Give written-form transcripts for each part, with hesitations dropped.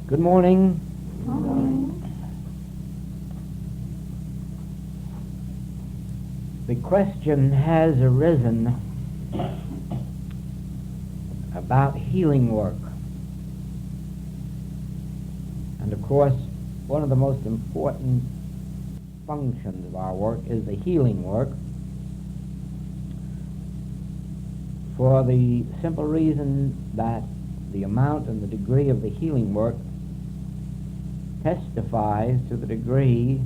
Good morning. The question has arisen about healing work. And of course, one of the most important functions of our work is the healing work, for the simple reason that the amount and the degree of the healing work testifies to the degree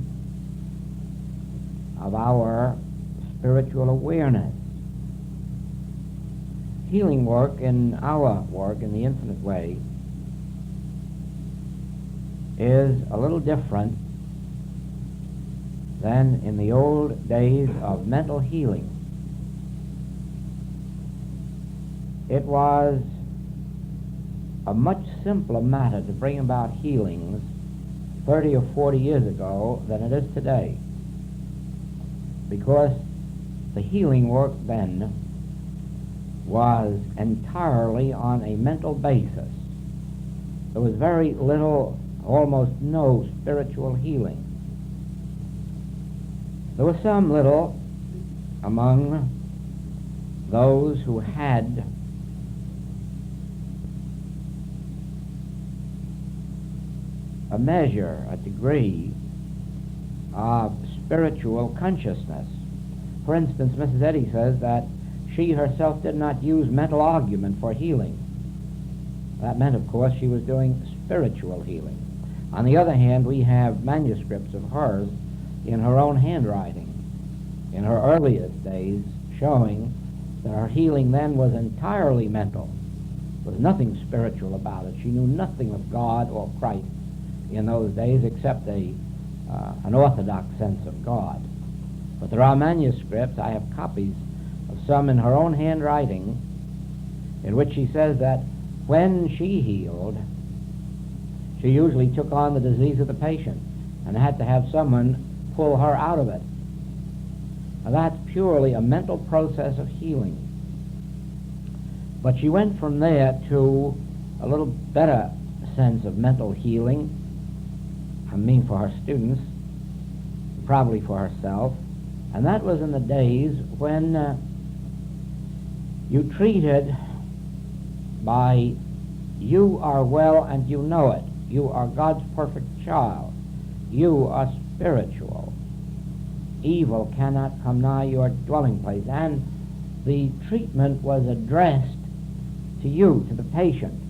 of our spiritual awareness. Healing work in our work, in the infinite way, is a little different than in the old days of mental healing. It was a much simpler matter to bring about healings 30 or 40 years ago than it is today, because the healing work then was entirely on a mental basis. There was very little, almost no spiritual healing. There was some little among those who had a measure, a degree of spiritual consciousness. For instance, Mrs. Eddy says that she herself did not use mental argument for healing. That meant, of course, she was doing spiritual healing. On the other hand, we have manuscripts of hers in her own handwriting in her earliest days showing that her healing then was entirely mental. There was nothing spiritual about it. She knew nothing of God or Christ in those days except an orthodox sense of God. But there are manuscripts, I have copies of some in her own handwriting, in which she says that when she healed, she usually took on the disease of the patient and had to have someone pull her out of it. Now that's purely a mental process of healing. But she went from there to a little better sense of mental healing, I mean for her students, probably for herself, and that was in the days when you treated by you are well and you know it. You are God's perfect child. You are spiritual. Evil cannot come nigh your dwelling place. And the treatment was addressed to you, to the patient.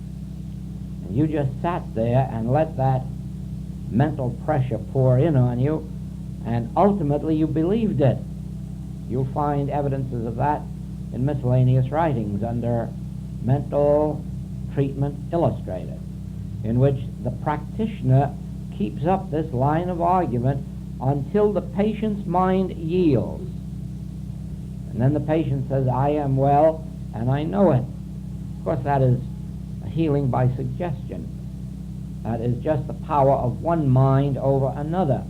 And you just sat there and let that mental pressure pour in on you, and ultimately you believed it. You'll find evidences of that in miscellaneous writings under mental treatment illustrated, in which the practitioner keeps up this line of argument until the patient's mind yields. And then the patient says, I am well and I know it. Of course, that is a healing by suggestion. That is just the power of one mind over another.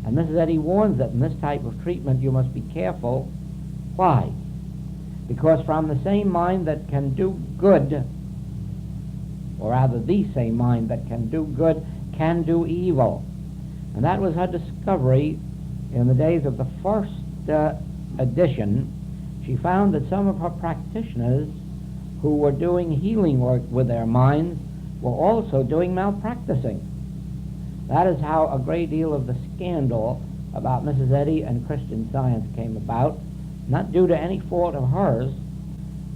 And Mrs. Eddy warns that in this type of treatment you must be careful. Why? Because from the same mind that can do good, or rather the same mind that can do good, can do evil. And that was her discovery in the days of the first edition. She found that some of her practitioners who were doing healing work with their minds were also doing malpracticing. That is how a great deal of the scandal about Mrs. Eddy and Christian Science came about, not due to any fault of hers,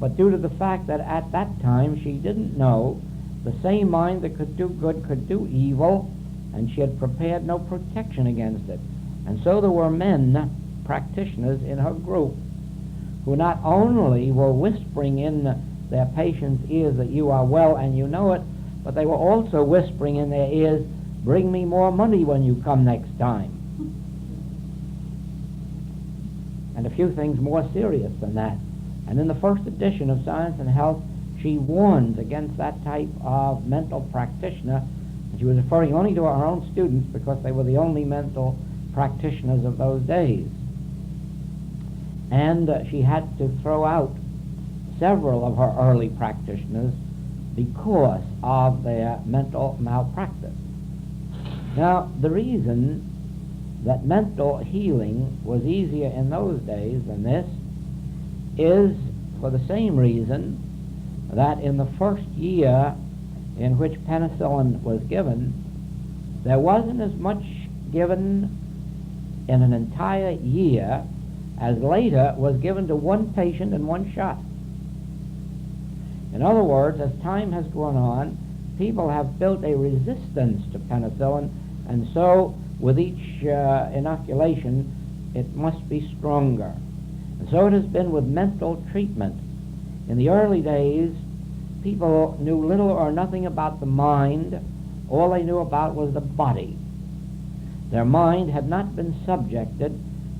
but due to the fact that at that time she didn't know the same mind that could do good could do evil, and she had prepared no protection against it. And so there were men, practitioners in her group, who not only were whispering in their patients' ears that you are well and you know it, but they were also whispering in their ears, bring me more money when you come next time. And a few things more serious than that. And in the first edition of Science and Health, she warns against that type of mental practitioner. And she was referring only to her own students because they were the only mental practitioners of those days. And she had to throw out several of her early practitioners because of their mental malpractice. Now, the reason that mental healing was easier in those days than this is for the same reason that in the first year in which penicillin was given, there wasn't as much given in an entire year as later was given to one patient in one shot. In other words, as time has gone on, people have built a resistance to penicillin, and so with each inoculation, it must be stronger. And so it has been with mental treatment. In the early days, people knew little or nothing about the mind. All they knew about was the body. Their mind had not been subjected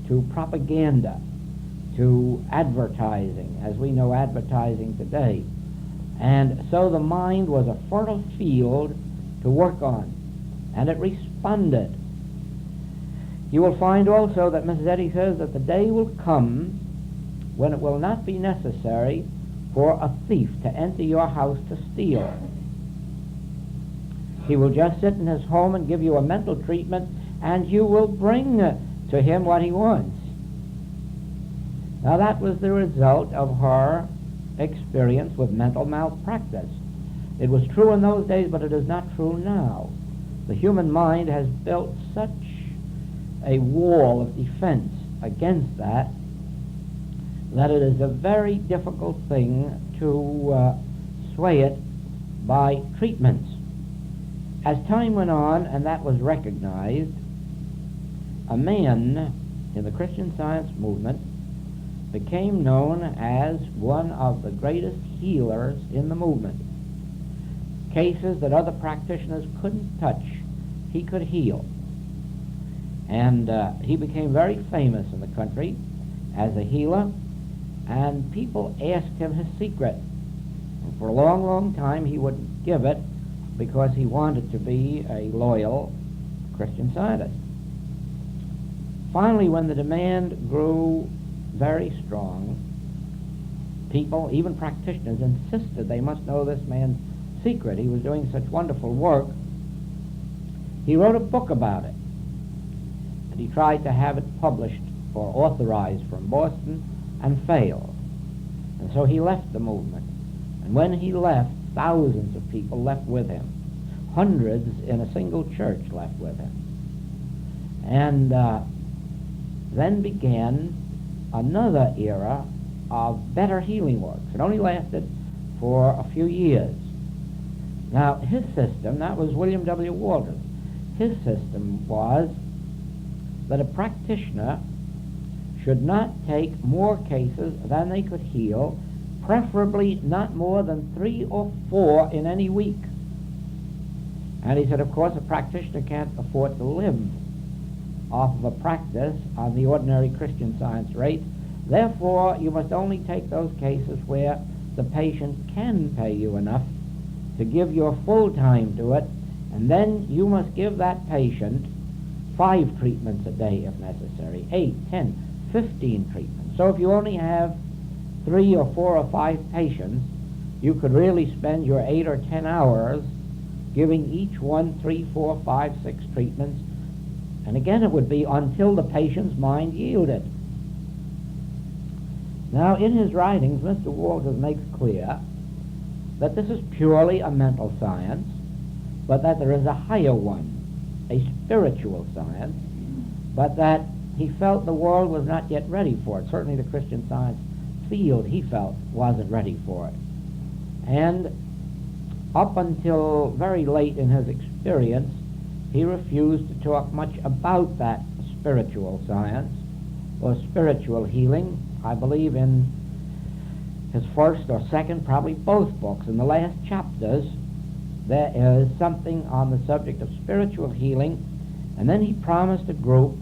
to propaganda, to advertising, as we know advertising today. And so the mind was a fertile field to work on, and it responded. You will find also that Mrs. Eddy says that the day will come when it will not be necessary for a thief to enter your house to steal. He will just sit in his home and give you a mental treatment, and you will bring to him what he wants. Now that was the result of her experience with mental malpractice. It was true in those days, but it is not true now. The human mind has built such a wall of defense against that it is a very difficult thing to sway it by treatments. As time went on, and that was recognized, a man in the Christian Science movement became known as one of the greatest healers in the movement. Cases that other practitioners couldn't touch, he could heal. And he became very famous in the country as a healer, and people asked him his secret. And for a long, long time he wouldn't give it because he wanted to be a loyal Christian Scientist. Finally, when the demand grew very strong, people, even practitioners, insisted they must know this man's secret. He was doing such wonderful work. He wrote a book about it, and he tried to have it published or authorized from Boston and failed. And so he left the movement. And when he left, thousands of people left with him. Hundreds in a single church left with him. And then began another era of better healing works. It only lasted for a few years. Now, his system, that was William W. Walters, his system was that a practitioner should not take more cases than they could heal, preferably not more than 3 or 4 in any week. And he said, of course, a practitioner can't afford to live off of a practice on the ordinary Christian Science rate. Therefore, you must only take those cases where the patient can pay you enough to give your full time to it, and then you must give that patient 5 treatments a day if necessary, 8, 10, 15 treatments. So if you only have 3 or 4 or 5 patients, you could really spend your 8 or 10 hours giving each one 3, 4, 5, 6 treatments. And again, it would be until the patient's mind yielded. Now, in his writings, Mr. Walters makes clear that this is purely a mental science, but that there is a higher one, a spiritual science, but that he felt the world was not yet ready for it. Certainly the Christian Science field, he felt, wasn't ready for it. And up until very late in his experience, he refused to talk much about that spiritual science or spiritual healing. I believe in his first or second, probably both books, in the last chapters, there is something on the subject of spiritual healing, and then he promised a group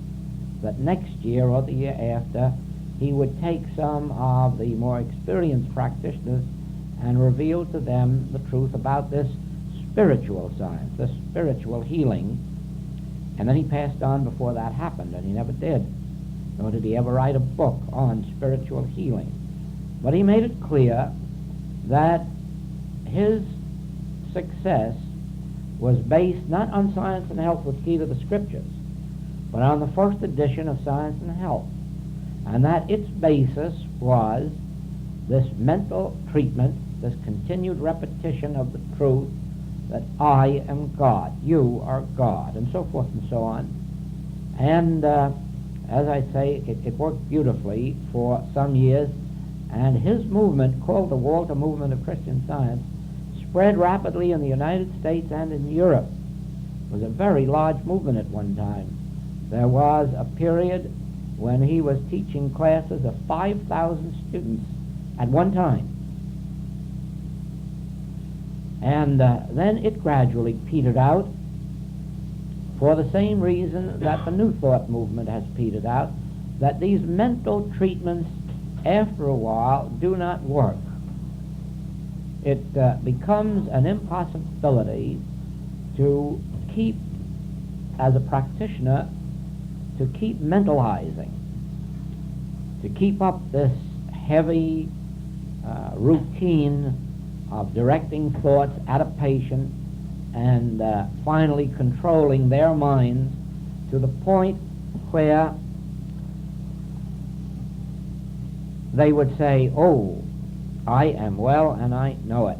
that next year or the year after he would take some of the more experienced practitioners and reveal to them the truth about this spiritual science, this spiritual healing. And then he passed on before that happened, and he never did, nor did he ever write a book on spiritual healing. But he made it clear that his success was based not on Science and Health with Key to the Scriptures, but on the first edition of Science and Health, and that its basis was this mental treatment, this continued repetition of the truth that I am God, you are God, and so forth and so on. And as I say, it worked beautifully for some years, and his movement, called the Walter Movement of Christian Science, spread rapidly in the United States and in Europe. It was a very large movement at one time. There was a period when he was teaching classes of 5,000 students at one time. And then it gradually petered out for the same reason that the New Thought movement has petered out, that these mental treatments after a while do not work. It becomes an impossibility to keep, as a practitioner, to keep mentalizing, to keep up this heavy routine of directing thoughts at a patient and finally controlling their minds to the point where they would say, oh, I am well and I know it.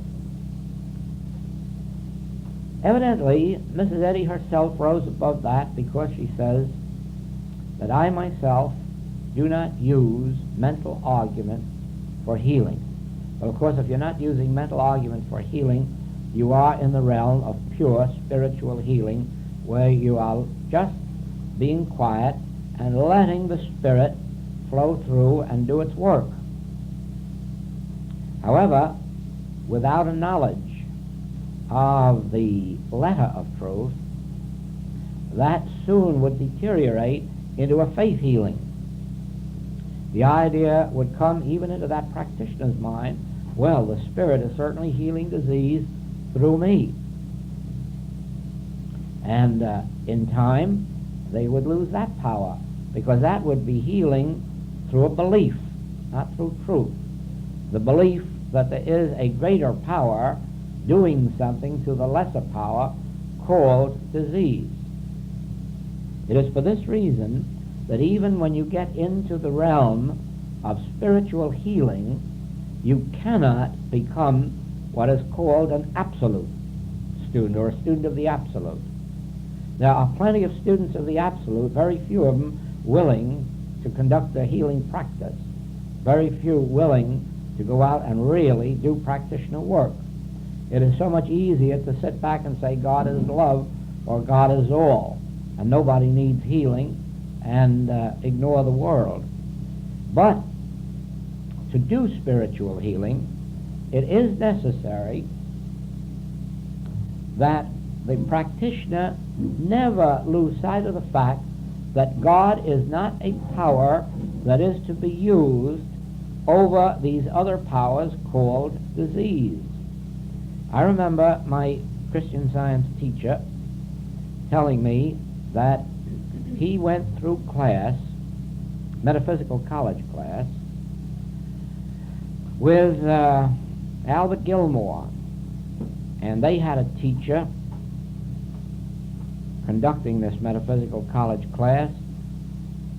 Evidently, Mrs. Eddy herself rose above that because she says that I myself do not use mental argument for healing. Well, of course, if you're not using mental argument for healing, you are in the realm of pure spiritual healing, where you are just being quiet and letting the Spirit flow through and do its work. However, without a knowledge of the letter of truth, that soon would deteriorate into a faith healing. The idea would come even into that practitioner's mind, well, the Spirit is certainly healing disease through me. And in time, they would lose that power, because that would be healing through a belief, not through truth. The belief that there is a greater power doing something to the lesser power called disease. It is for this reason that even when you get into the realm of spiritual healing, you cannot become what is called an absolute student, or a student of the absolute. There are plenty of students of the absolute, very few of them willing to conduct their healing practice, very few willing to go out and really do practitioner work. It is so much easier to sit back and say God is love or God is all, and nobody needs healing, and ignore the world. But to do spiritual healing, it is necessary that the practitioner never lose sight of the fact that God is not a power that is to be used over these other powers called disease. I remember my Christian Science teacher telling me that he went through class, metaphysical college class, with Albert Gilmore, and they had a teacher conducting this metaphysical college class,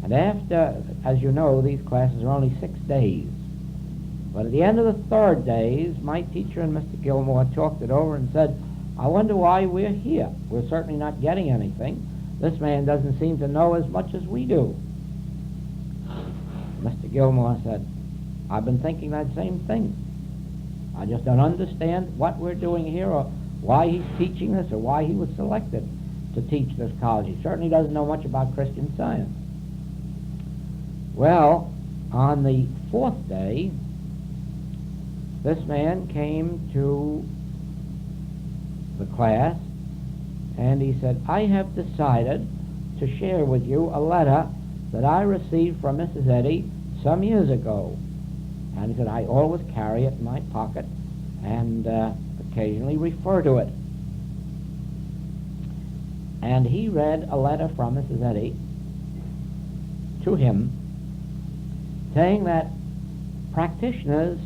and after, as you know, these classes are only 6 days, but at the end of the third days, my teacher and Mr. Gilmore talked it over and said, I wonder why we're here. We're certainly not getting anything. This man doesn't seem to know as much as we do. Mr. Gilmore said, I've been thinking that same thing. I just don't understand what we're doing here, or why he's teaching this, or why he was selected to teach this college. He certainly doesn't know much about Christian Science. Well, on the fourth day, this man came to the class, and he said, I have decided to share with you a letter that I received from Mrs. Eddy some years ago. And he said, I always carry it in my pocket and occasionally refer to it. And he read a letter from Mrs. Eddy to him, saying that practitioners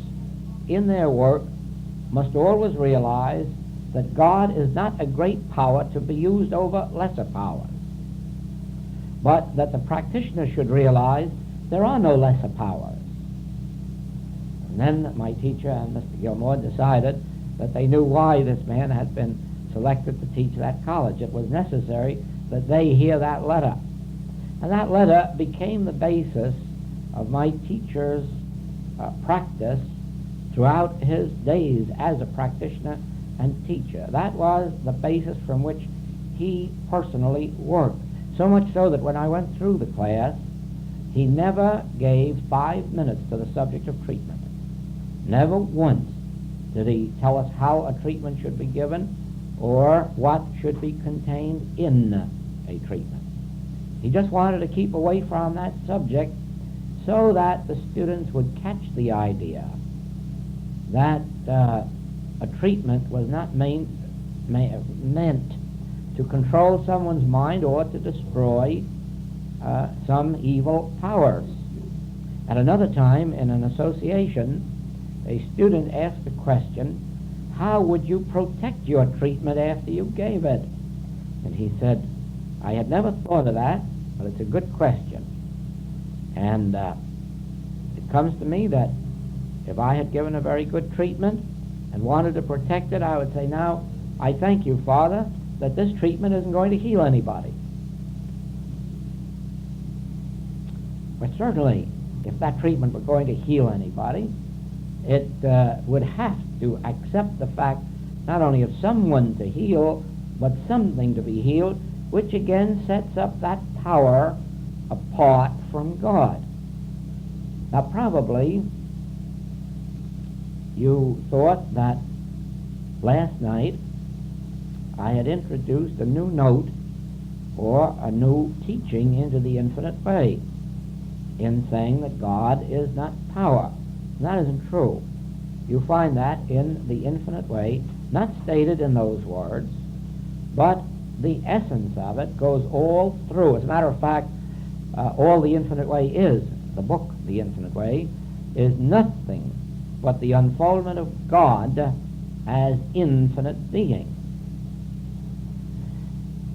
in their work must always realize that God is not a great power to be used over lesser powers, but that the practitioner should realize there are no lesser powers. And then my teacher and Mr. Gilmore decided that they knew why this man had been selected to teach that college. It was necessary that they hear that letter. And that letter became the basis of my teacher's practice throughout his days as a practitioner and teacher. That was the basis from which he personally worked. So much so that when I went through the class, he never gave 5 minutes to the subject of treatment. Never once did he tell us how a treatment should be given or what should be contained in a treatment. He just wanted to keep away from that subject so that the students would catch the idea that a treatment was not meant to control someone's mind or to destroy some evil powers. At another time, in an association, a student asked the question, how would you protect your treatment after you gave it? And he said, I had never thought of that, but it's a good question. And it comes to me that if I had given a very good treatment and wanted to protect it, I would say, now, I thank you, Father, that this treatment isn't going to heal anybody. But certainly, if that treatment were going to heal anybody, it would have to accept the fact not only of someone to heal, but something to be healed, which again sets up that power apart from God. Now probably you thought that last night I had introduced a new note or a new teaching into the infinite way in saying that God is not power. And that isn't true. You find that in the infinite way, not stated in those words, but the essence of it goes all through. As a matter of fact, all the infinite way is, the book, The Infinite Way, is nothing but the unfoldment of God as infinite being.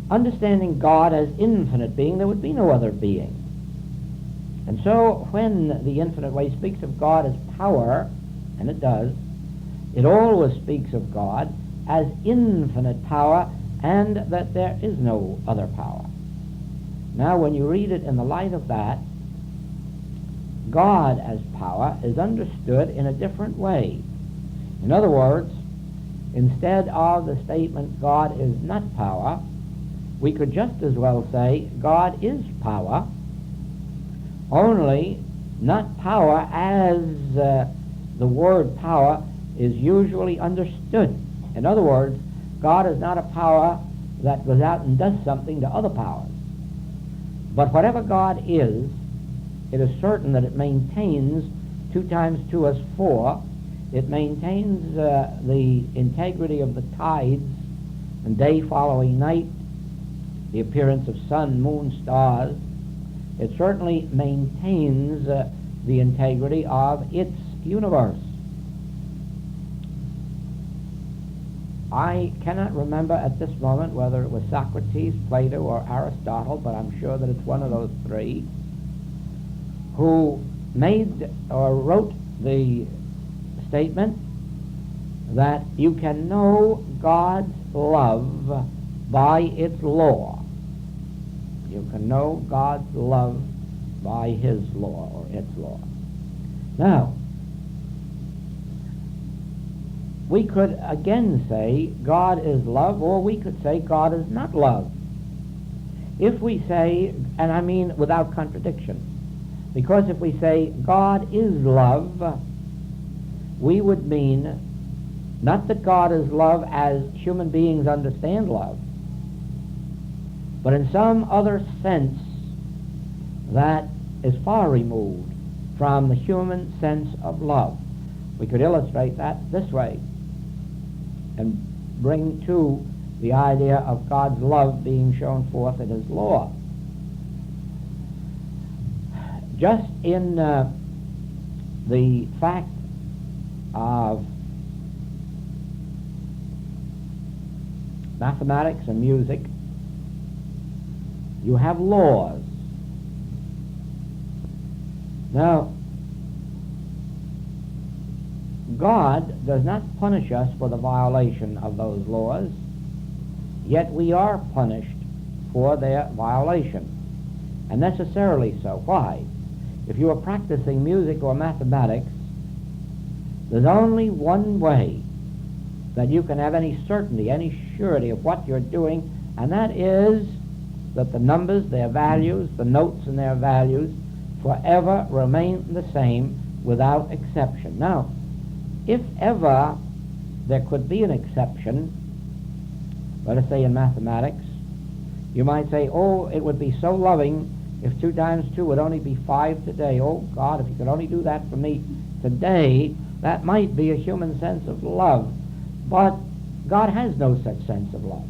Understanding God as infinite being, there would be no other being. And so when the infinite way speaks of God as power, and it does, it always speaks of God as infinite power and that there is no other power. Now when you read it in the light of that, God as power is understood in a different way. In other words, instead of the statement God is not power, we could just as well say God is power, only not power as the word power is usually understood. In other words, God is not a power that goes out and does something to other powers. But whatever God is, it is certain that it maintains 2 times 2 is 4. It maintains the integrity of the tides and day following night, the appearance of sun, moon, stars. It certainly maintains the integrity of its universe. I cannot remember at this moment whether it was Socrates, Plato, or Aristotle, but I'm sure that it's one of those three, who made or wrote the statement that you can know God's love by its law. You can know God's love by His law or its law. Now, we could again say God is love, or we could say God is not love. If we say, and I mean without contradiction, because if we say God is love, we would mean not that God is love as human beings understand love, but in some other sense that is far removed from the human sense of love. We could illustrate that this way and bring to the idea of God's love being shown forth in His law. Just in the fact of mathematics and music, you have laws. Now, God does not punish us for the violation of those laws, yet we are punished for their violation, and necessarily so. Why? If you are practicing music or mathematics, there's only one way that you can have any certainty, any surety of what you're doing, and that is that the numbers, their values, the notes and their values forever remain the same without exception. Now, if ever there could be an exception, let us say in mathematics, you might say, oh, it would be so loving if 2 times 2 would only be 5 today. Oh, God, if you could only do that for me today, that might be a human sense of love. But God has no such sense of love.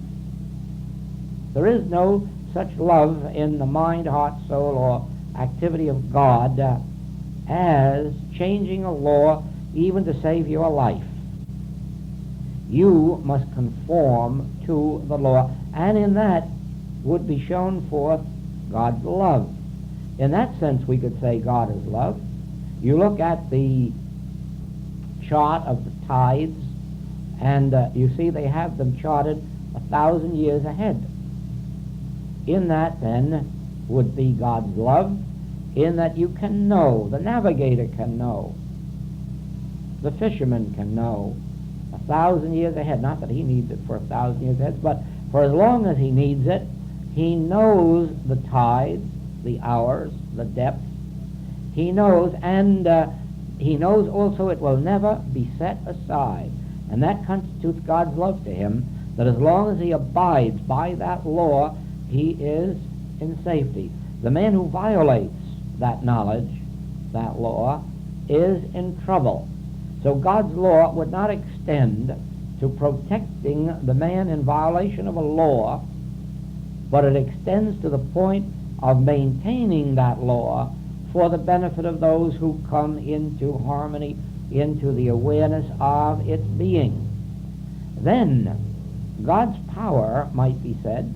There is no such love in the mind, heart, soul, or activity of God as changing a law even to save your life. You must conform to the law, and in that would be shown forth God's love. In that sense, we could say God is love. You look at the chart of the tides, and you see they have them charted 1,000 years ahead. In that, then, would be God's love, in that you can know, the navigator can know, the fisherman can know 1,000 years ahead. Not that he needs it for 1,000 years ahead, but for as long as he needs it, he knows the tides, the hours, the depths. He knows, and he knows also it will never be set aside. And that constitutes God's love to him, that as long as he abides by that law, he is in safety. The man who violates that knowledge, that law, is in trouble. So God's law would not extend to protecting the man in violation of a law, but it extends to the point of maintaining that law for the benefit of those who come into harmony, into the awareness of its being. Then God's power might be said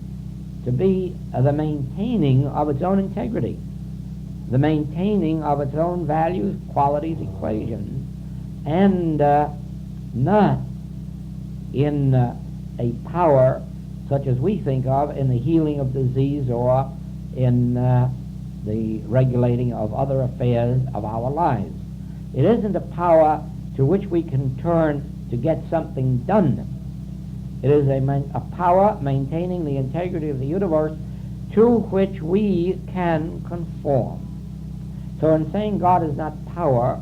to be the maintaining of its own integrity, the maintaining of its own values, qualities, equations, and not in a power such as we think of in the healing of disease or in the regulating of other affairs of our lives. It isn't a power to which we can turn to get something done. It is a power maintaining the integrity of the universe to which we can conform. So in saying God is not power,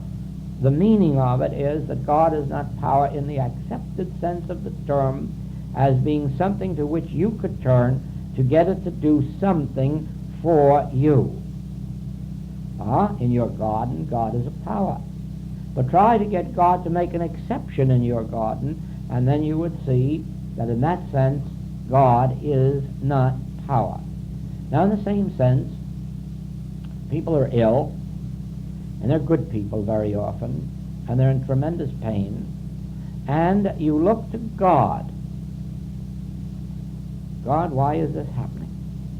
the meaning of it is that God is not power in the accepted sense of the term as being something to which you could turn to get it to do something for you. In your garden, God is a power. But try to get God to make an exception in your garden, and then you would see that in that sense, God is not power. Now in the same sense, people are ill, and they're good people very often, and they're in tremendous pain, and you look to God. God, why is this happening?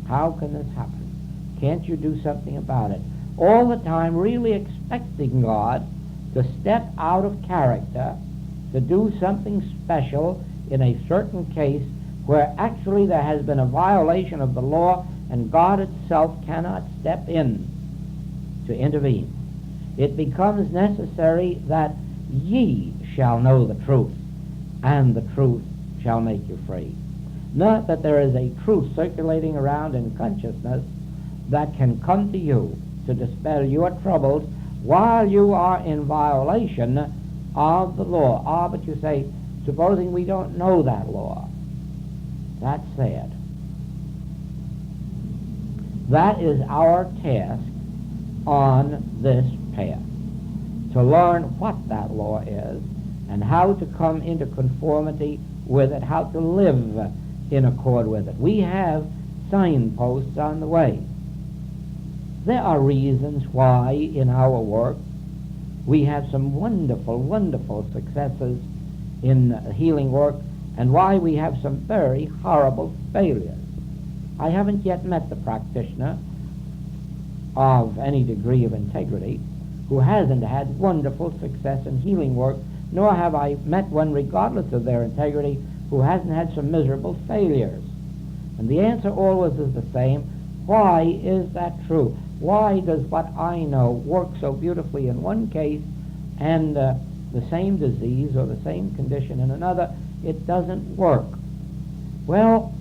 How can this happen? Can't you do something about it? All the time really expecting God to step out of character, to do something special in a certain case where actually there has been a violation of the law and God itself cannot step in to intervene. It becomes necessary that ye shall know the truth, and the truth shall make you free. Not that there is a truth circulating around in consciousness that can come to you to dispel your troubles while you are in violation of the law. But you say, supposing we don't know that law. That's sad. That is our task on this path, to learn what that law is and how to come into conformity with it, how to live in accord with it. We have signposts on the way. There are reasons why in our work we have some wonderful, wonderful successes in healing work and why we have some very horrible failures. I haven't yet met the practitioner of any degree of integrity who hasn't had wonderful success in healing work, nor have I met one, regardless of their integrity, who hasn't had some miserable failures. And the answer always is the same. Why is that true? Why does what I know work so beautifully in one case and the same disease or the same condition in another, it doesn't work? Well,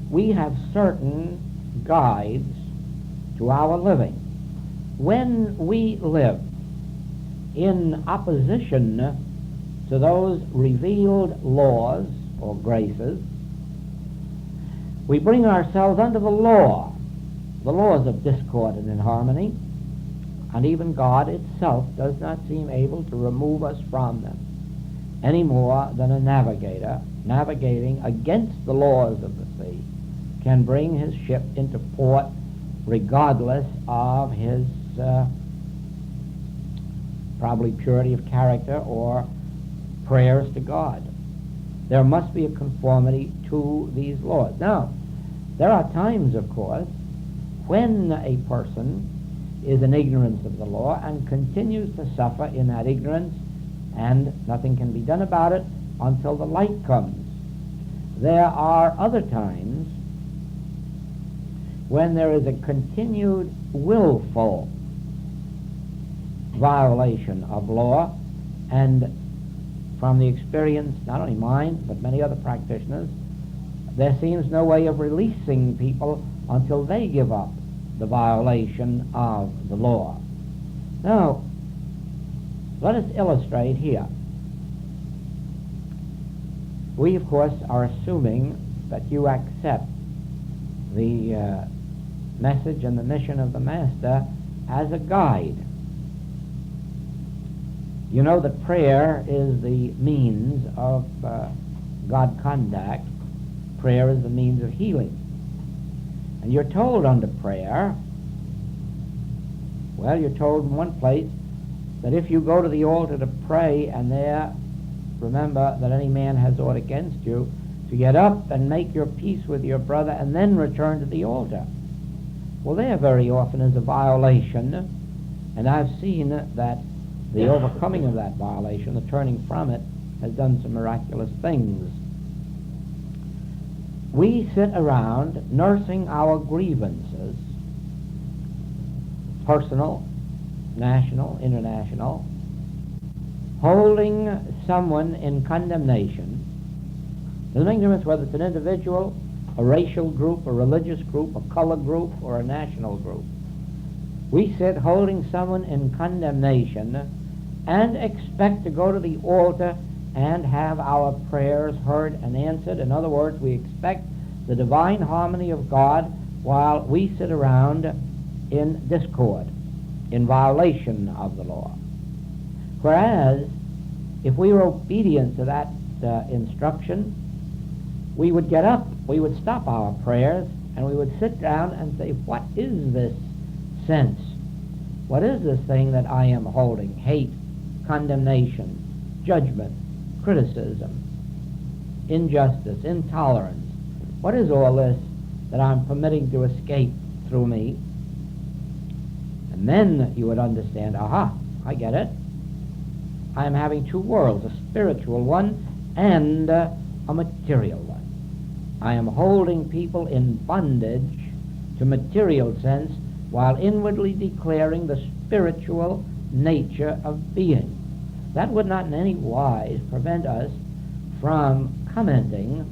we have certain guides to our living. When we live in opposition to those revealed laws or graces, we bring ourselves under the laws of discord and inharmony, and even God itself does not seem able to remove us from them any more than a navigator navigating against the laws of the sea can bring his ship into port regardless of his probably purity of character or prayers to God. There must be a conformity to these laws. Now, there are times, of course, when a person is in ignorance of the law and continues to suffer in that ignorance, and nothing can be done about it until the light comes. There are other times when there is a continued willful violation of law, and from the experience, not only mine, but many other practitioners, there seems no way of releasing people until they give up the violation of the law. Now, let us illustrate here. We, of course, are assuming that you accept the message and the mission of the Master as a guide. You know that prayer is the means of God contact. Prayer is the means of healing. And you're told under prayer, well, you're told in one place that if you go to the altar to pray and there remember that any man has aught against you, to get up and make your peace with your brother and then return to the altar. Well, there very often is a violation, and I've seen that the overcoming of that violation, the turning from it, has done some miraculous things. We sit around nursing our grievances, personal, national, international, holding someone in condemnation. Doesn't make no difference whether it's an individual, a racial group, a religious group, a color group, or a national group. We sit holding someone in condemnation and expect to go to the altar and have our prayers heard and answered. In other words, we expect the divine harmony of God while we sit around in discord, in violation of the law. Whereas, if we were obedient to that instruction, we would get up, we would stop our prayers, and we would sit down and say, what is this sense? What is this thing that I am holding? Hate, condemnation, judgment, criticism, injustice, intolerance. What is all this that I'm permitting to escape through me? And then you would understand, aha, I get it. I'm having two worlds, a spiritual one and a material one. I am holding people in bondage to material sense while inwardly declaring the spiritual nature of being. That would not in any wise prevent us from commenting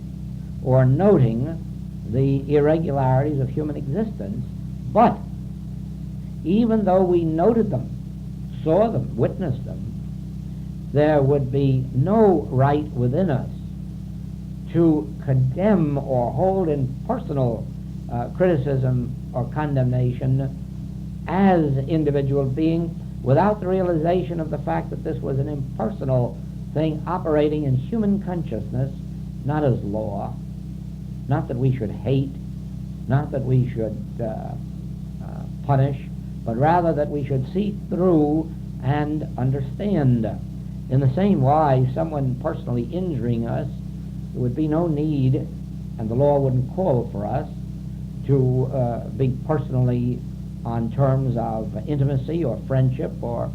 or noting the irregularities of human existence, but even though we noted them, saw them, witnessed them, there would be no right within us to condemn or hold in personal criticism or condemnation as individual being without the realization of the fact that this was an impersonal thing operating in human consciousness, not as law, not that we should hate, not that we should punish, but rather that we should see through and understand. In the same wise, someone personally injuring us, there would be no need, and the law wouldn't call for us to be personally on terms of intimacy or friendship or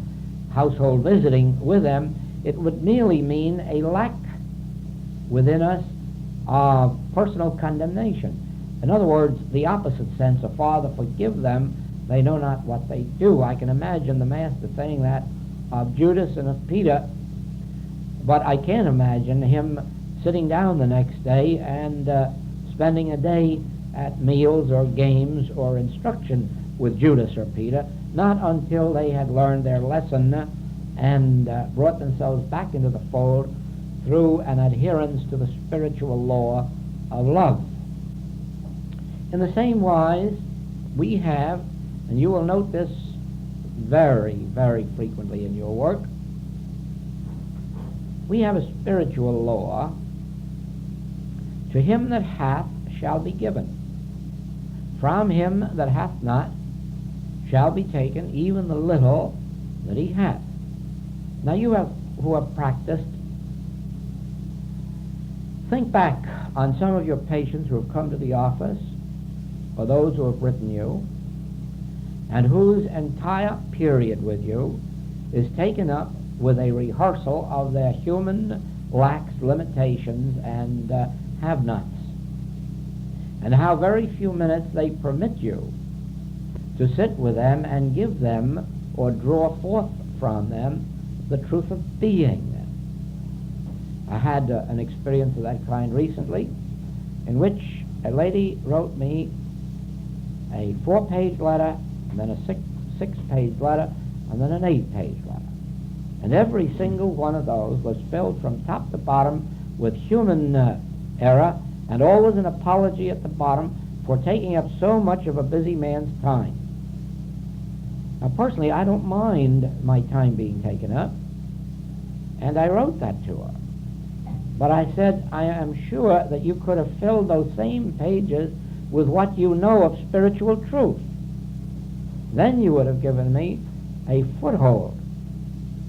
household visiting with them. It would merely mean a lack within us of personal condemnation. In other words, the opposite sense of Father, forgive them, they know not what they do. I can imagine the Master saying that of Judas and of Peter, but I can't imagine him sitting down the next day and spending a day at meals or games or instruction with Judas or Peter, not until they had learned their lesson and brought themselves back into the fold through an adherence to the spiritual law of love. In the same wise, we have, and you will note this very, very frequently in your work, we have a spiritual law. To him that hath shall be given. From him that hath not shall be taken even the little that he hath. Now you who have practiced, think back on some of your patients who have come to the office, or those who have written you, and whose entire period with you is taken up with a rehearsal of their human lacks, limitations, and have-nots, and how very few minutes they permit you to sit with them and give them or draw forth from them the truth of being. I had an experience of that kind recently, in which a lady wrote me a 4-page letter, and then a 6-page letter, and then an 8-page letter. And every single one of those was filled from top to bottom with human error, and always an apology at the bottom for taking up so much of a busy man's time. Now, personally, I don't mind my time being taken up, and I wrote that to her. But I said, I am sure that you could have filled those same pages with what you know of spiritual truth. Then you would have given me a foothold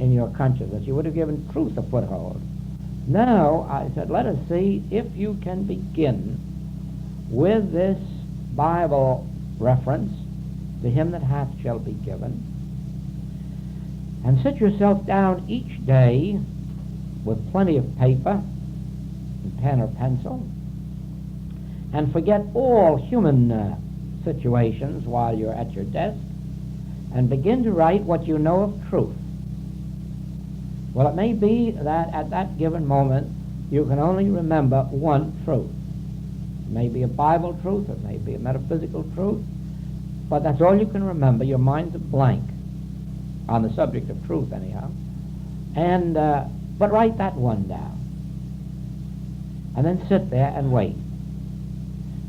in your consciousness. You would have given truth a foothold. Now, I said, let us see if you can begin with this Bible reference, to him that hath shall be given, and sit yourself down each day with plenty of paper and pen or pencil, and forget all human situations while you're at your desk, and begin to write what you know of truth. Well, it may be that at that given moment you can only remember one truth. It may be a Bible truth, it may be a metaphysical truth, but that's all you can remember. Your mind's a blank on the subject of truth, anyhow. And but write that one down, and then sit there and wait,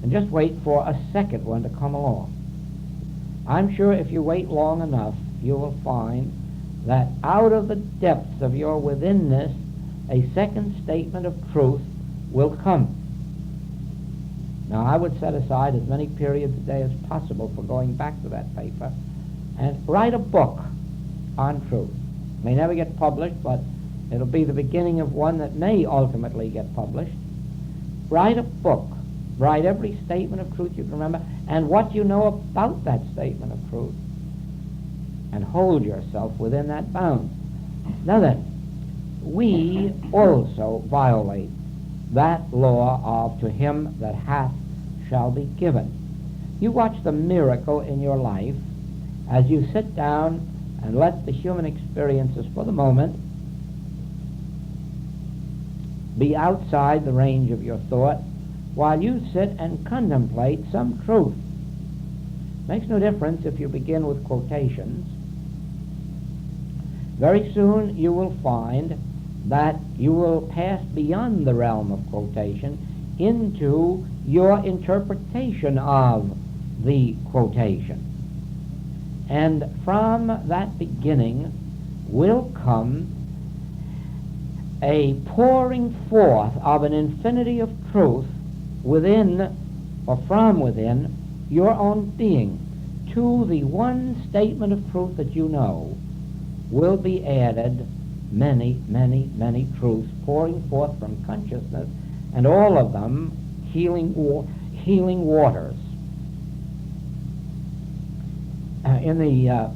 and just wait for a second one to come along. I'm sure if you wait long enough, you will find that out of the depths of your withinness, a second statement of truth will come. Now, I would set aside as many periods a day as possible for going back to that paper and write a book on truth. It may never get published, but it'll be the beginning of one that may ultimately get published. Write a book. Write every statement of truth you can remember and what you know about that statement of truth, and hold yourself within that bound. Now then, we also violate that law of to him that hath shall be given. You watch the miracle in your life as you sit down and let the human experiences for the moment be outside the range of your thought while you sit and contemplate some truth. Makes no difference if you begin with quotations. Very soon you will find that you will pass beyond the realm of quotation into your interpretation of the quotation. And from that beginning will come a pouring forth of an infinity of truth within or from within your own being. To the one statement of truth that you know will be added many, many, many truths pouring forth from consciousness, and all of them healing waters. In the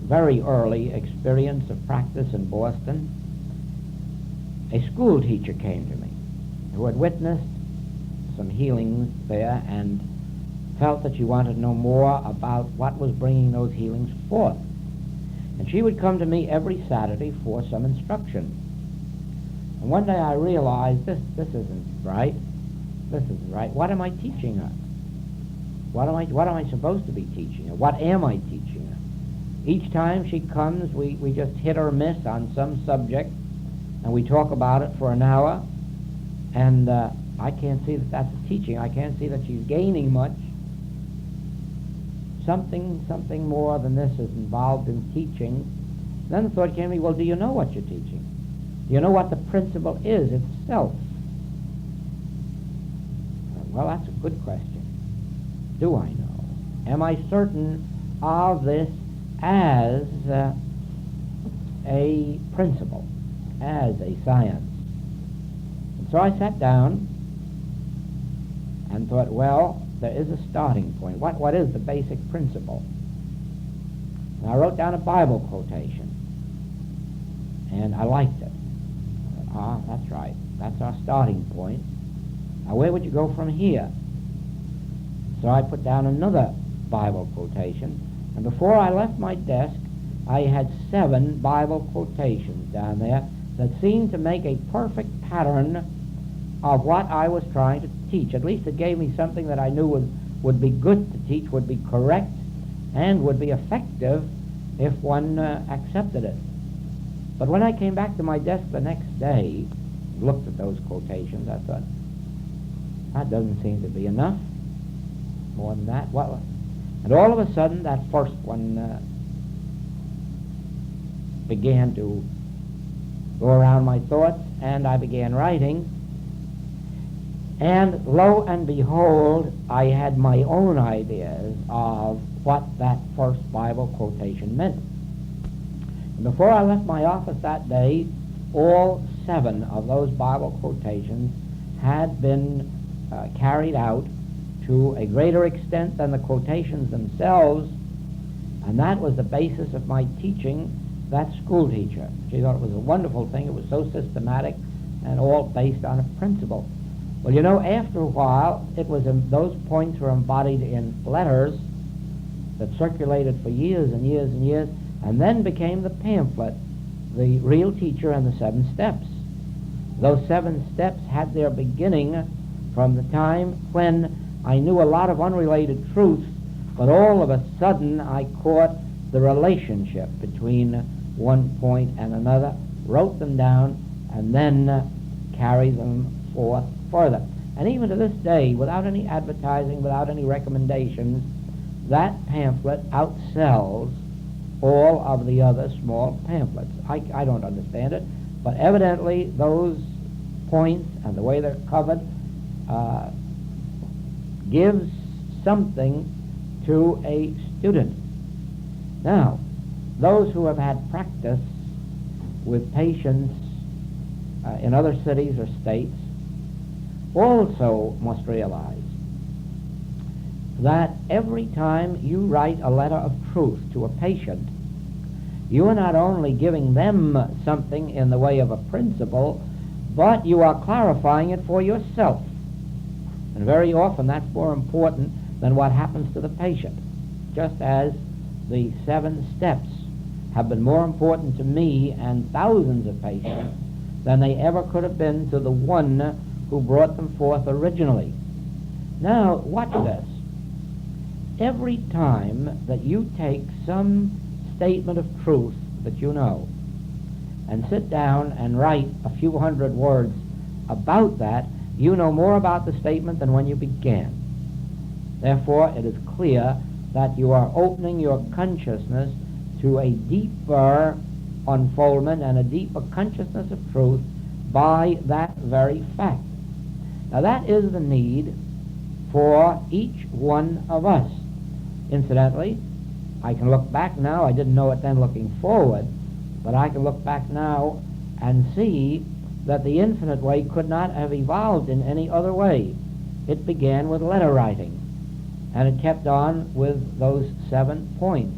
very early experience of practice in Boston, a school teacher came to me who had witnessed some healings there and felt that she wanted to know more about what was bringing those healings forth. And she would come to me every Saturday for some instruction. And one day I realized this isn't right. This isn't right. What am I teaching her? What am I supposed to be teaching her? What am I teaching her? Each time she comes, we just hit or miss on some subject, and we talk about it for an hour, and I can't see that that's a teaching. I can't see that she's gaining much. Something more than this is involved in teaching. Then the thought came to me, well, do you know what you're teaching? Do you know what the principle is itself? Well, that's a good question. Do I know? Am I certain of this as a principle, as a science? And so I sat down and thought, well, there is a starting point. What is the basic principle? And I wrote down a Bible quotation, and I liked it. I thought, that's right. That's our starting point. Now, where would you go from here? So I put down another Bible quotation, and before I left my desk, I had 7 Bible quotations down there that seemed to make a perfect pattern of what I was trying to teach. At least it gave me something that I knew would be good to teach, would be correct, and would be effective if one accepted it. But when I came back to my desk the next day, looked at those quotations, I thought, that doesn't seem to be enough. More than that. Well, and all of a sudden, that first one began to go around my thoughts, and I began writing. And lo and behold, I had my own ideas of what that first Bible quotation meant. And before I left my office that day, all 7 of those Bible quotations had been carried out to a greater extent than the quotations themselves, and that was the basis of my teaching that school teacher. She thought it was a wonderful thing. It was so systematic and all based on a principle. Well, you know, after a while, those points were embodied in letters that circulated for years and years and years, and then became the pamphlet, The Real Teacher and the 7 Steps. Those 7 steps had their beginning from the time when I knew a lot of unrelated truths, but all of a sudden I caught the relationship between one point and another, wrote them down, and then carried them forth further. And even to this day, without any advertising, without any recommendations, that pamphlet outsells all of the other small pamphlets. I don't understand it, but evidently those points and the way they're covered gives something to a student. Now, those who have had practice with patients in other cities or states also must realize that every time you write a letter of truth to a patient, you are not only giving them something in the way of a principle, but you are clarifying it for yourself. And very often that's more important than what happens to the patient. Just as the 7 steps have been more important to me and thousands of patients than they ever could have been to the one who brought them forth originally. Now, watch this. Every time that you take some statement of truth that you know and sit down and write a few hundred words about that, you know more about the statement than when you began. Therefore, it is clear that you are opening your consciousness to a deeper unfoldment and a deeper consciousness of truth by that very fact. Now, that is the need for each one of us. Incidentally, I can look back now. I didn't know it then looking forward. But I can look back now and see that the infinite way could not have evolved in any other way. It began with letter writing, and it kept on with those 7 points.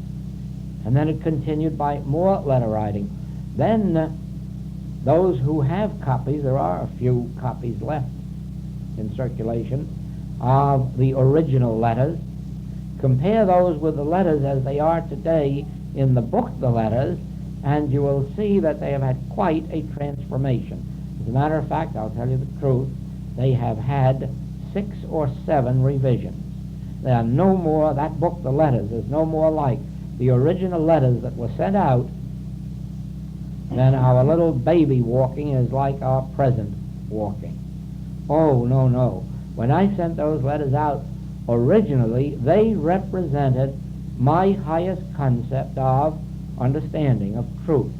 And then it continued by more letter writing. Then those who have copies, there are a few copies left in circulation, of the original letters. Compare those with the letters as they are today in the book, The Letters, and you will see that they have had quite a transformation. As a matter of fact, I'll tell you the truth, they have had 6 or 7 revisions. They are no more, that book, The Letters, is no more like the original letters that were sent out than our little baby walking is like our present walking. Oh, no, no. When I sent those letters out, originally, they represented my highest concept of understanding, of truth.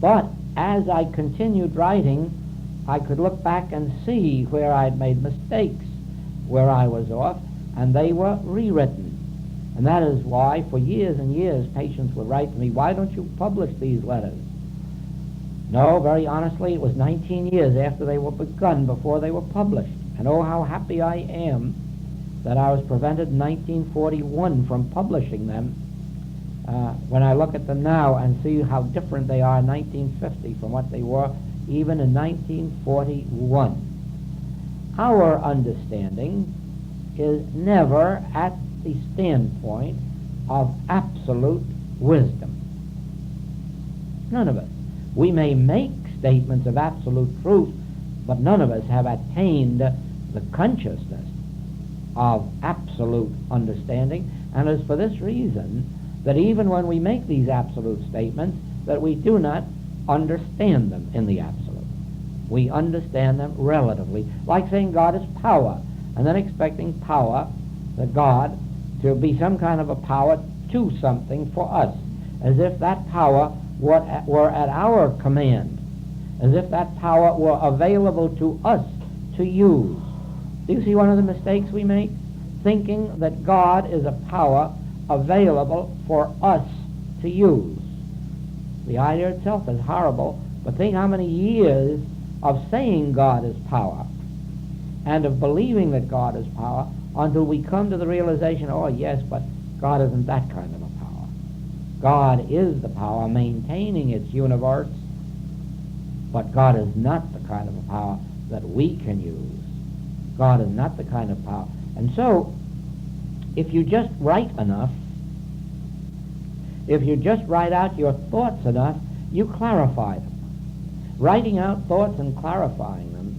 But as I continued writing, I could look back and see where I'd made mistakes, where I was off, and they were rewritten. And that is why, for years and years, patients would write to me, "Why don't you publish these letters?" No, very honestly, it was 19 years after they were begun before they were published. And oh, how happy I am that I was prevented in 1941 from publishing them. When I look at them now and see how different they are in 1950 from what they were even in 1941. Our understanding is never at the standpoint of absolute wisdom. None of us. We may make statements of absolute truth, but none of us have attained the consciousness of absolute understanding, and it's for this reason that even when we make these absolute statements, that we do not understand them in the absolute. We understand them relatively, like saying God is power, and then expecting power, the God, to be some kind of a power to something for us, as if that power were at our command, as if that power were available to us to use. Do you see one of the mistakes we make? Thinking that God is a power available for us to use. The idea itself is horrible, but think how many years of saying God is power and of believing that God is power until we come to the realization, oh yes, but God isn't that kind of a power. God is the power maintaining its universe, but God is not the kind of a power that we can use. God is not the kind of power. And so, if you just write enough, if you just write out your thoughts enough, you clarify them. Writing out thoughts and clarifying them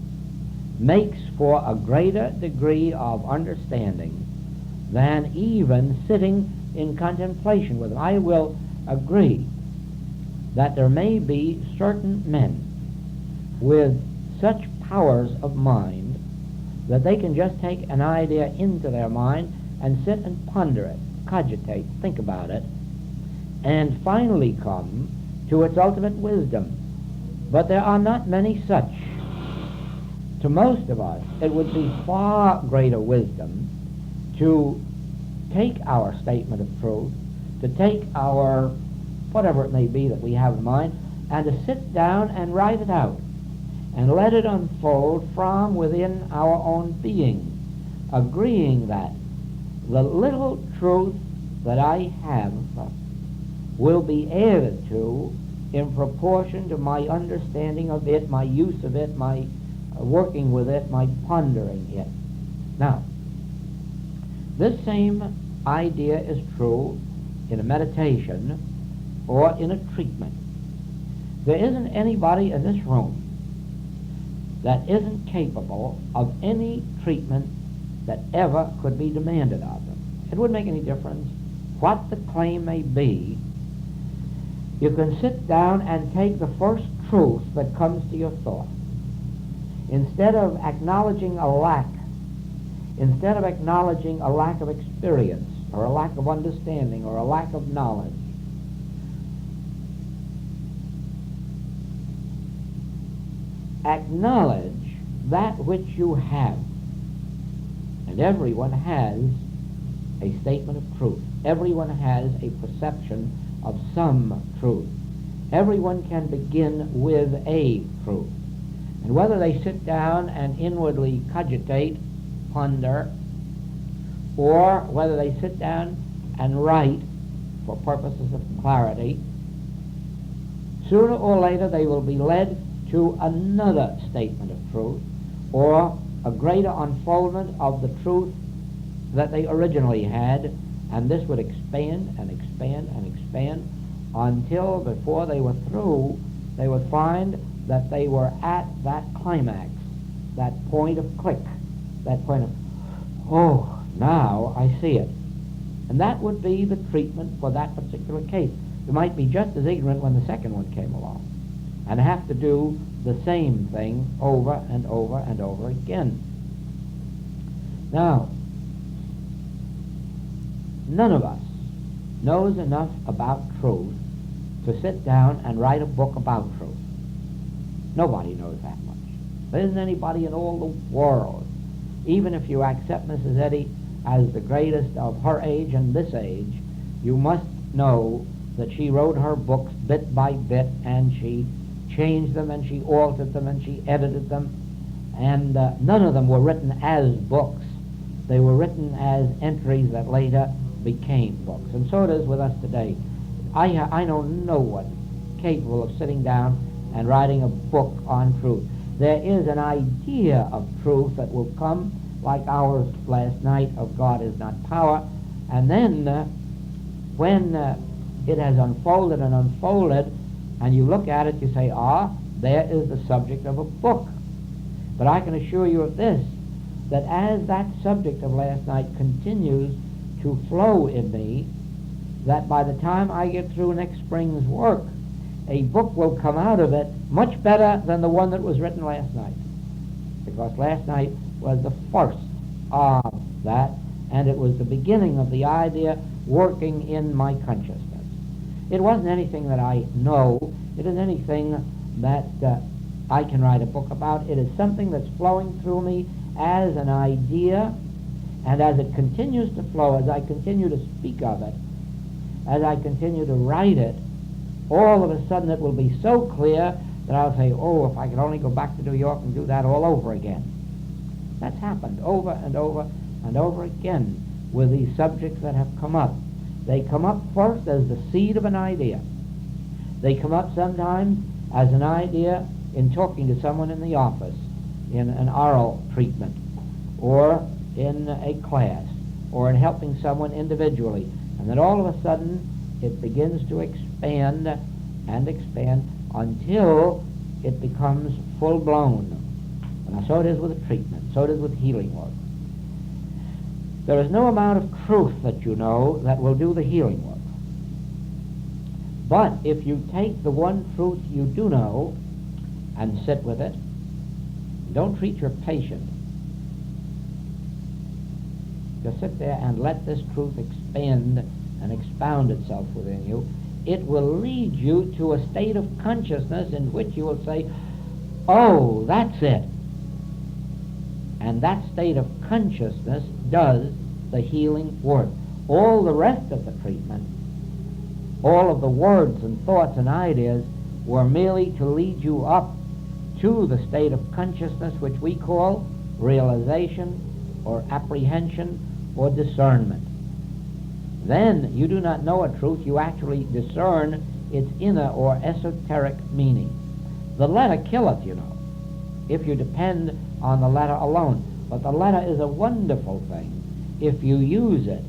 makes for a greater degree of understanding than even sitting in contemplation with them. I will agree that there may be certain men with such powers of mind that they can just take an idea into their mind and sit and ponder it, cogitate, think about it, and finally come to its ultimate wisdom. But there are not many such. To most of us, it would be far greater wisdom to take our statement of truth, to take our whatever it may be that we have in mind, and to sit down and write it out and let it unfold from within our own being, agreeing that the little truth that I have will be added to in proportion to my understanding of it, my use of it, my working with it, my pondering it. Now, this same idea is true in a meditation or in a treatment. There isn't anybody in this room that isn't capable of any treatment that ever could be demanded of them. It wouldn't make any difference what the claim may be. You can sit down and take the first truth that comes to your thought. Instead of acknowledging a lack, instead of acknowledging a lack of experience or a lack of understanding or a lack of knowledge, acknowledge that which you have. And everyone has a statement of truth. Everyone has a perception of some truth. Everyone can begin with a truth. And whether they sit down and inwardly cogitate, ponder, or whether they sit down and write for purposes of clarity, sooner or later they will be led to another statement of truth, or a greater unfoldment of the truth that they originally had, and this would expand and expand and expand until before they were through, they would find that they were at that climax, that point of click, that point of, oh, now I see it. And that would be the treatment for that particular case. You might be just as ignorant when the second one came along and have to do the same thing over and over and over again. Now, none of us knows enough about truth to sit down and write a book about truth. Nobody knows that much. There isn't anybody in all the world. Even if you accept Mrs. Eddy as the greatest of her age and this age, you must know that she wrote her books bit by bit, and she changed them, and she altered them, and she edited them, and none of them were written as books. They were written as entries that later became books. And so it is with us today. I know no one capable of sitting down and writing a book on truth. There is an idea of truth that will come, like ours last night, of God is not power, and then when it has unfolded and unfolded, and you look at it, you say, there is the subject of a book. But I can assure you of this, that as that subject of last night continues to flow in me, that by the time I get through next spring's work, a book will come out of it much better than the one that was written last night. Because last night was the first of that, and it was the beginning of the idea working in my consciousness. It wasn't anything that I know. It isn't anything that I can write a book about. It is something that's flowing through me as an idea, and as it continues to flow, as I continue to speak of it, as I continue to write it, all of a sudden it will be so clear that I'll say, if I could only go back to New York and do that all over again. That's happened over and over and over again with these subjects that have come up. They come up first as the seed of an idea. They come up sometimes as an idea in talking to someone in the office, in an oral treatment, or in a class, or in helping someone individually. And then all of a sudden it begins to expand and expand until it becomes full-blown. And so it is with a treatment. So it is with healing work. There is no amount of truth that you know that will do the healing work. But if you take the one truth you do know and sit with it, don't treat your patient. Just sit there and let this truth expand and expound itself within you. It will lead you to a state of consciousness in which you will say, that's it. And that state of consciousness does the healing work. All the rest of the treatment, all of the words and thoughts and ideas were merely to lead you up to the state of consciousness which we call realization or apprehension or discernment. Then you do not know a truth, you actually discern its inner or esoteric meaning. The letter killeth, you know, if you depend on the letter alone. But the letter is a wonderful thing if you use it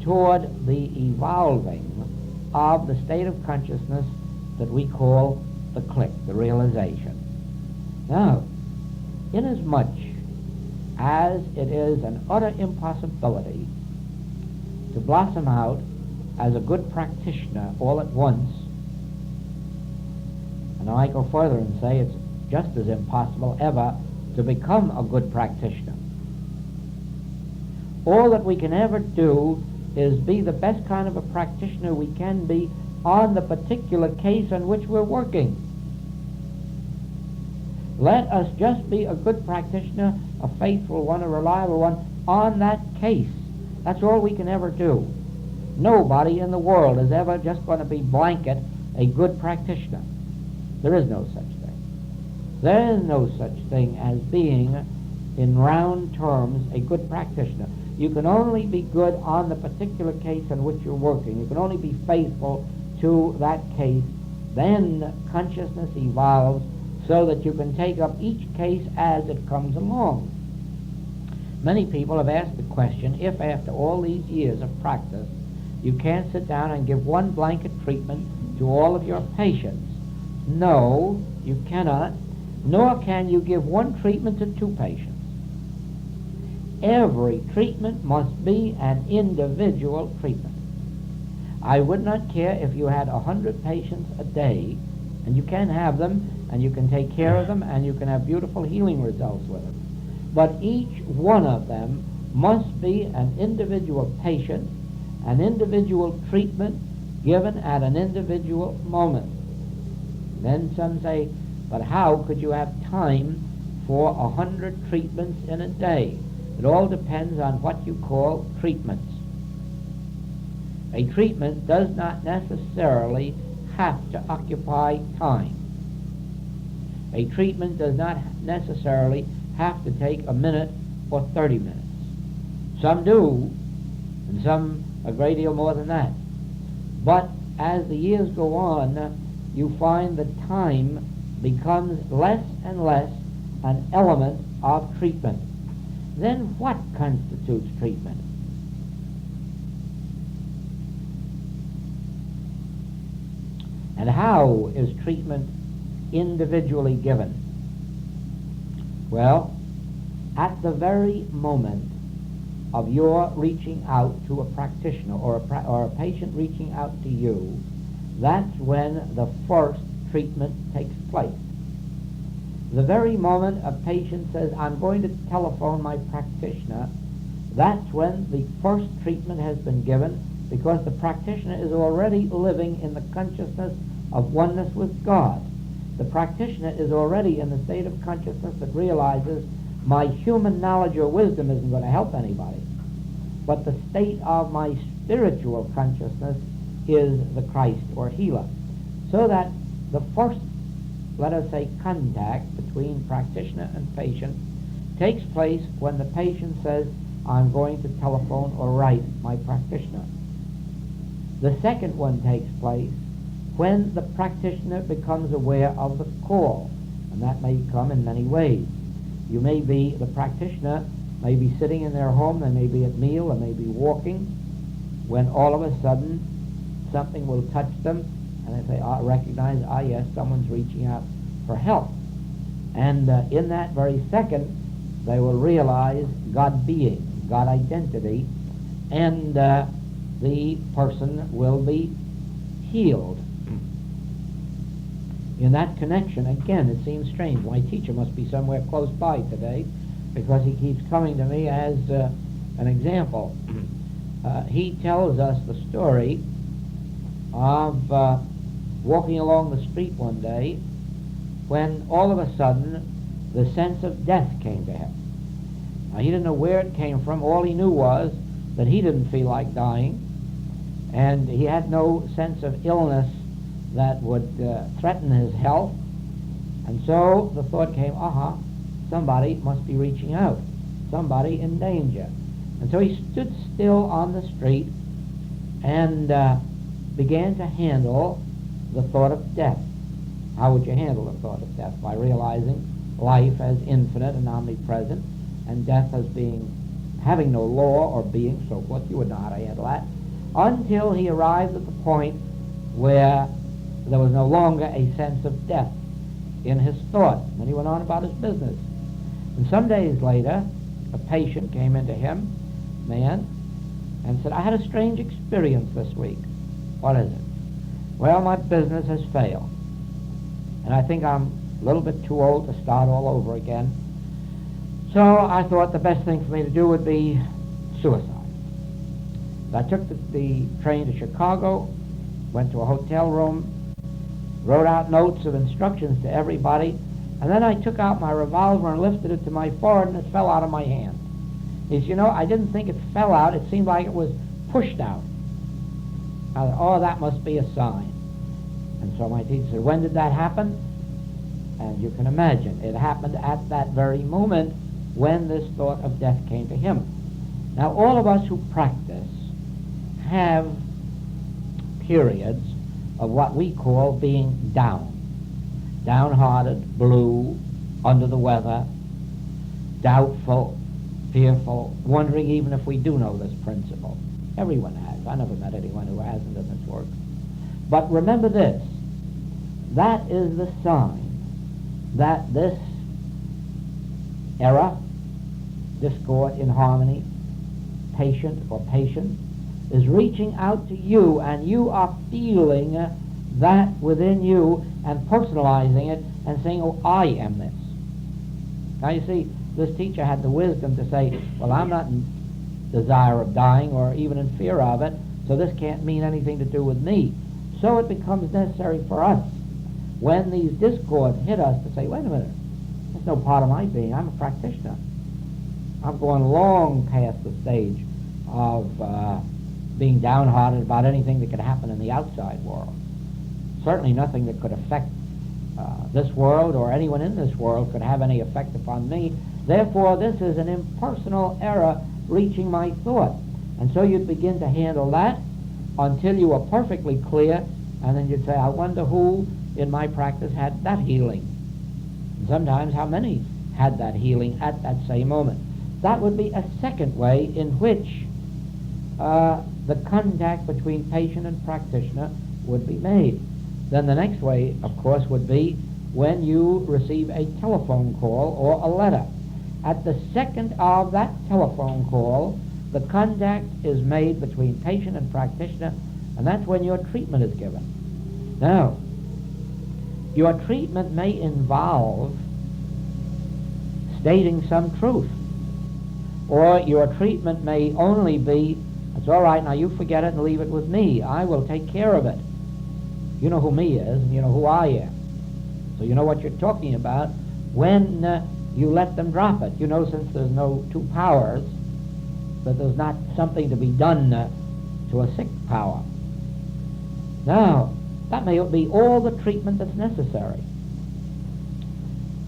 toward the evolving of the state of consciousness that we call the click, the realization. Now, inasmuch as it is an utter impossibility to blossom out as a good practitioner all at once, and I go further and say it's just as impossible ever to become a good practitioner. All that we can ever do is be the best kind of a practitioner we can be on the particular case on which we're working. Let us just be a good practitioner, a faithful one, a reliable one, on that case. That's all we can ever do. Nobody in the world is ever just going to be blanket a good practitioner. There is no such thing. There is no such thing as being, in round terms, a good practitioner. You can only be good on the particular case in which you're working. You can only be faithful to that case. Then consciousness evolves so that you can take up each case as it comes along. Many people have asked the question, if after all these years of practice you can't sit down and give one blanket treatment to all of your patients. No, you cannot, nor can you give one treatment to two patients. Every treatment must be an individual treatment. I would not care if you had 100 patients a day, and you can have them, and you can take care of them, and you can have beautiful healing results with them. But each one of them must be an individual patient, an individual treatment given at an individual moment. Then some say, but how could you have time for 100 treatments in a day? It all depends on what you call treatments. A treatment does not necessarily have to occupy time. A treatment does not necessarily have to take a minute or 30 minutes. Some do, and some a great deal more than that. But as the years go on, you find that time becomes less and less an element of treatment. Then what constitutes treatment? And how is treatment individually given? Well, at the very moment of your reaching out to a practitioner or a patient reaching out to you, that's when the first treatment takes place. The very moment a patient says, I'm going to telephone my practitioner, that's when the first treatment has been given, because the practitioner is already living in the consciousness of oneness with God. The practitioner is already in the state of consciousness that realizes my human knowledge or wisdom isn't going to help anybody, but the state of my spiritual consciousness is the Christ or healer. So that the first, let us say, contact between practitioner and patient takes place when the patient says, I'm going to telephone or write my practitioner. The second one takes place when the practitioner becomes aware of the call, and that may come in many ways. You may be, the practitioner may be sitting in their home, they may be at meal, they may be walking, when all of a sudden something will touch them, and they say, recognize, yes, someone's reaching out for help. And in that very second, they will realize God being, God identity, and the person will be healed. In that connection, again, it seems strange. My teacher must be somewhere close by today, because he keeps coming to me as an example. He tells us the story of walking along the street one day when all of a sudden the sense of death came to him. Now, he didn't know where it came from. All he knew was that he didn't feel like dying, and he had no sense of illness that would threaten his health. And so the thought came, somebody must be reaching out, somebody in danger. And so he stood still on the street and began to handle the thought of death. How would you handle the thought of death? By realizing life as infinite and omnipresent, and death as having no law or being, so forth. You would know how to handle that, until he arrived at the point where there was no longer a sense of death in his thought. And he went on about his business. And some days later, a patient came into him, man, and said, I had a strange experience this week. What is it? Well, my business has failed, and I think I'm a little bit too old to start all over again. So I thought the best thing for me to do would be suicide. So I took the train to Chicago, went to a hotel room, wrote out notes of instructions to everybody, and then I took out my revolver and lifted it to my forehead, and it fell out of my hand. He said, I didn't think it fell out. It seemed like it was pushed out. I thought, that must be a sign. And so my teacher said, when did that happen? And you can imagine, it happened at that very moment when this thought of death came to him. Now, all of us who practice have periods of what we call being down. Downhearted, blue, under the weather, doubtful, fearful, wondering even if we do know this principle. Everyone has. I never met anyone who hasn't in this work. But remember this, that is the sign that this error, discord, inharmony, patient or patience, is reaching out to you, and you are feeling that within you and personalizing it and saying, oh, I am this. Now you see, this teacher had the wisdom to say, well, I'm not in desire of dying or even in fear of it, so this can't mean anything to do with me. So it becomes necessary for us, when these discords hit us, to say, wait a minute, that's no part of my being. I'm a practitioner. I'm going long past the stage of being downhearted about anything that could happen in the outside world. Certainly nothing that could affect this world or anyone in this world could have any effect upon me. Therefore, this is an impersonal error reaching my thought. And so you'd begin to handle that until you were perfectly clear, and then you'd say, I wonder who in my practice had that healing. And sometimes how many had that healing at that same moment. That would be a second way in which the contact between patient and practitioner would be made. Then the next way, of course, would be when you receive a telephone call or a letter. At the second of that telephone call, the contact is made between patient and practitioner, and that's when your treatment is given. Now, your treatment may involve stating some truth, or your treatment may only be, it's all right, now you forget it and leave it with me. I will take care of it. You know who me is, and you know who I am. So you know what you're talking about when you let them drop it. You know, since there's no two powers, that there's not something to be done to a sick power. Now, that may be all the treatment that's necessary.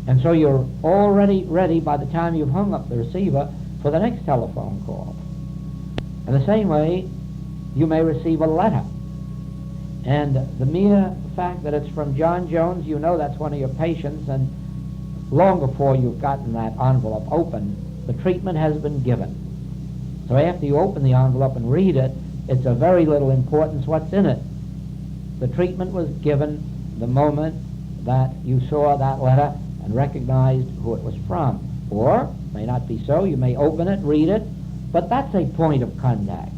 And so you're already ready by the time you've hung up the receiver for the next telephone call. In the same way, you may receive a letter. And the mere fact that it's from John Jones, you know that's one of your patients, and long before you've gotten that envelope open, the treatment has been given. So after you open the envelope and read it, it's of very little importance what's in it. The treatment was given the moment that you saw that letter and recognized who it was from. Or, may not be so, you may open it, read it, but that's a point of contact.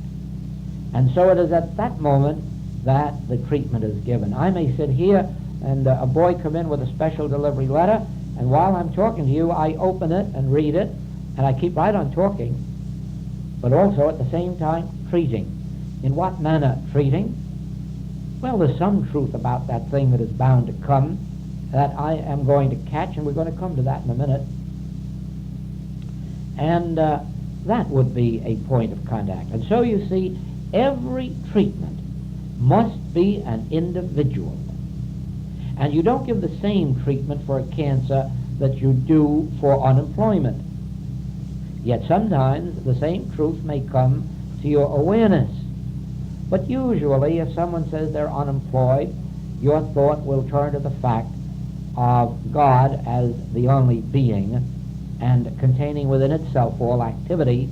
And so it is at that moment that the treatment is given. I may sit here and a boy come in with a special delivery letter, and while I'm talking to you, I open it and read it, and I keep right on talking, but also at the same time treating. In what manner treating? Well, there's some truth about that thing that is bound to come that I am going to catch, and we're going to come to that in a minute. And that would be a point of contact. And so you see, every treatment must be an individual. And you don't give the same treatment for a cancer that you do for unemployment. Yet sometimes the same truth may come to your awareness. But usually if someone says they're unemployed, your thought will turn to the fact of God as the only being and containing within itself all activity,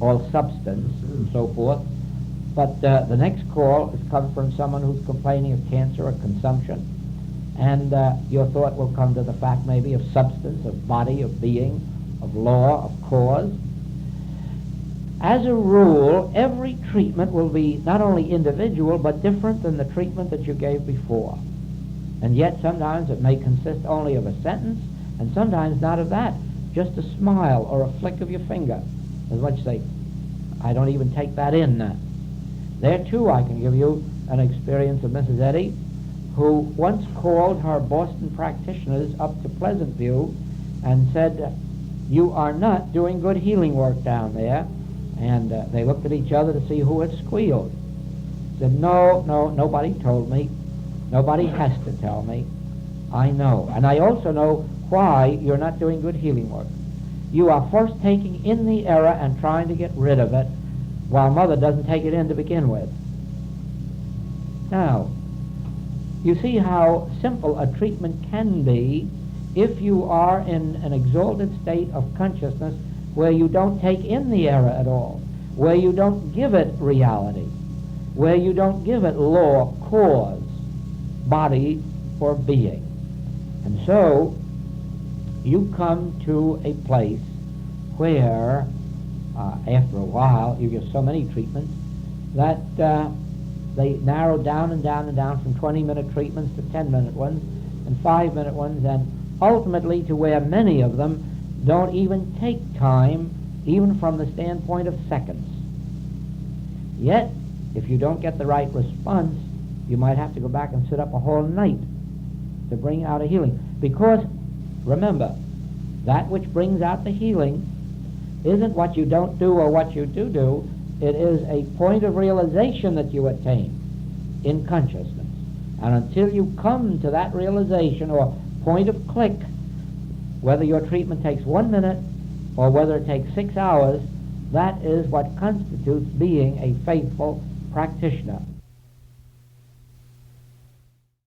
all substance, and so forth. But the next call has come from someone who's complaining of cancer or consumption, and your thought will come to the fact maybe of substance, of body, of being, of law, of cause. As a rule, every treatment will be not only individual, but different than the treatment that you gave before. And yet sometimes it may consist only of a sentence, and sometimes not of that. Just a smile or a flick of your finger. As much as say, I don't even take that in. There too I can give you an experience of Mrs. Eddy, who once called her Boston practitioners up to Pleasant View and said, you are not doing good healing work down there. And they looked at each other to see who had squealed. Said, no, nobody told me. Nobody has to tell me. I know. And I also know why you're not doing good healing work. You are first taking in the error and trying to get rid of it, while Mother doesn't take it in to begin with. Now, you see how simple a treatment can be if you are in an exalted state of consciousness where you don't take in the error at all, where you don't give it reality, where you don't give it law, cause, body, or being. And so you come to a place where, after a while, you get so many treatments that they narrow down and down and down from 20-minute treatments to 10-minute ones and 5-minute ones, and ultimately to where many of them don't even take time, even from the standpoint of seconds. Yet, if you don't get the right response, you might have to go back and sit up a whole night to bring out a healing. Because, remember, that which brings out the healing isn't what you don't do or what you do. It is a point of realization that you attain in consciousness. And until you come to that realization or point of click, whether your treatment takes 1 minute or whether it takes 6 hours, that is what constitutes being a faithful practitioner.